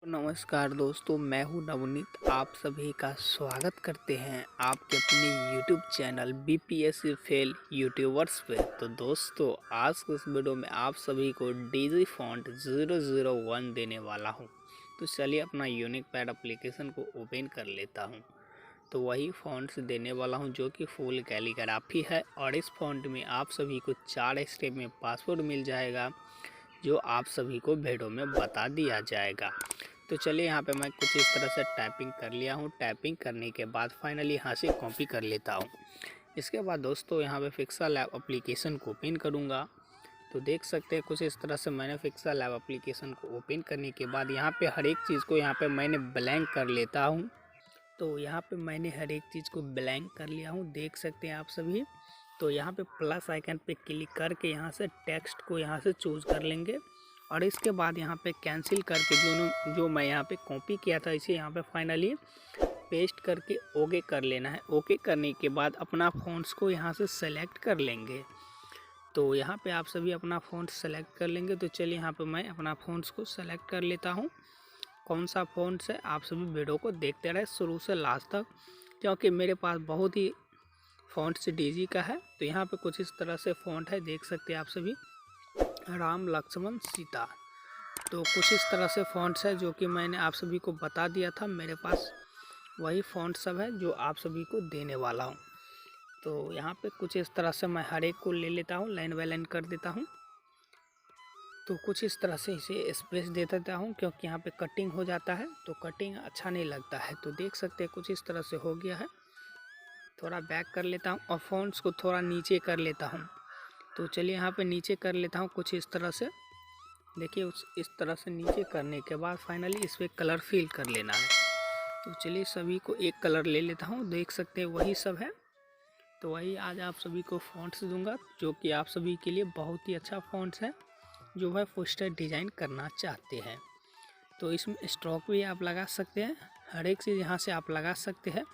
नमस्कार दोस्तों, मैं हूं नवनीत। आप सभी का स्वागत करते हैं आपके अपने YouTube channel BPSC fail YouTubers पे। तो दोस्तों, आज के इस वीडियो में आप सभी को डिजी फॉन्ट 001 देने वाला हूं। तो चलिए अपना यूनिक पैड एप्लीकेशन को ओपन कर लेता हूं। तो वही फॉन्ट्स देने वाला हूं जो कि फुल कैलीग्राफी है, और इस फॉन्ट में आप सभी को 4 स्टेप में पासवर्ड मिल जाएगा जो आप सभी को वीडियो में बता दिया जाएगा। तो चलिए यहाँ पे मैं कुछ इस तरह से टाइपिंग कर लिया हूँ। टाइपिंग करने के बाद फाइनली यहाँ से कॉपी कर लेता हूँ। इसके बाद दोस्तों यहाँ पे पिक्सेल लैब एप्लीकेशन को ओपन करूँगा। तो देख सकते हैं कुछ इस तरह से मैंने पिक्सेल लैब एप्लीकेशन को ओपन करने के बाद यहाँ पे हर एक चीज़ को यहाँ पे मैंने ब्लैंक कर लेता हूँ। तो यहाँ पे मैंने हर एक चीज़ को ब्लैंक कर लिया हूँ, देख सकते हैं आप सभी। तो यहाँ पे प्लस आइकन पे क्लिक करके यहाँ से टेक्स्ट को यहाँ से चूज़ कर लेंगे, और इसके बाद यहाँ पे कैंसिल करके जो मैं यहाँ पे कॉपी किया था इसे यहाँ पे फाइनली पेस्ट करके ओके कर लेना है। ओके करने के बाद अपना फ़ॉन्ट्स को यहाँ से सेलेक्ट कर लेंगे। तो यहाँ पे आप सभी अपना फ़ॉन्ट सेलेक्ट कर लेंगे। तो चलिए यहाँ पे मैं अपना फ़ॉन्ट्स को सेलेक्ट कर लेता हूँ। कौन सा फ़ॉन्ट्स है आप सभी वीडियो को देखते रहे शुरू से लास्ट तक, क्योंकि मेरे पास बहुत ही फ़ॉन्ट्स डीजी का है। तो यहाँ पे कुछ इस तरह से फ़ॉन्ट है, देख सकते हैं आप सभी, राम लक्ष्मण सीता। तो कुछ इस तरह से फ़ॉन्ट्स है जो कि मैंने आप सभी को बता दिया था। मेरे पास वही फ़ॉन्ट सब है जो आप सभी को देने वाला हूँ। तो यहाँ पे कुछ इस तरह से मैं हर एक को ले लेता हूँ, लाइन बाय लाइन कर देता हूँ। तो कुछ इस तरह से इसे स्पेस दे देता हूँ, क्योंकि यहाँ पे कटिंग हो जाता है तो कटिंग अच्छा नहीं लगता है। तो देख सकते हैं कुछ इस तरह से हो गया है। थोड़ा बैक कर लेता हूँ और फ़ॉन्ट्स को थोड़ा नीचे कर लेता हूँ। तो चलिए यहाँ पे नीचे कर लेता हूँ कुछ इस तरह से। देखिए इस तरह से नीचे करने के बाद फाइनली इस पर कलर फिल कर लेना है। तो चलिए सभी को एक कलर ले लेता हूँ, देख सकते हैं वही सब है। तो वही आज आप सभी को फ़ॉन्ट्स दूंगा जो कि आप सभी के लिए बहुत ही अच्छा फ़ॉन्ट्स है जो है पोस्टर डिज़ाइन करना चाहते हैं। तो इसमें स्ट्रोक भी आप लगा सकते हैं, हर एक चीज़ यहाँ से आप लगा सकते हैं।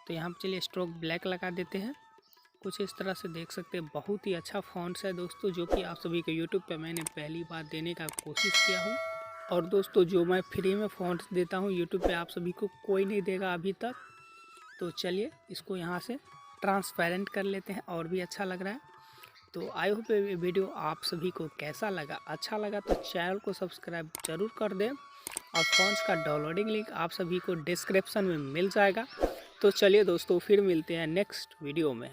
तो यहाँ पर चलिए स्ट्रोक ब्लैक लगा देते हैं। कुछ इस तरह से देख सकते हैं, बहुत ही अच्छा फ़ॉन्ट्स है दोस्तों जो कि आप सभी के यूट्यूब पे मैंने पहली बार देने का कोशिश किया हूँ। और दोस्तों जो मैं फ्री में फ़ॉन्ट्स देता हूँ यूट्यूब पे आप सभी को कोई नहीं देगा अभी तक। तो चलिए इसको यहाँ से ट्रांसपेरेंट कर लेते हैं, और भी अच्छा लग रहा है। तो आई होप ये वीडियो आप सभी को कैसा लगा। अच्छा लगा तो चैनल को सब्सक्राइब जरूर कर दें, और फ़ॉन्ट्स का डाउनलोडिंग लिंक आप सभी को डिस्क्रिप्शन में मिल जाएगा। तो चलिए दोस्तों, फिर मिलते हैं नेक्स्ट वीडियो में।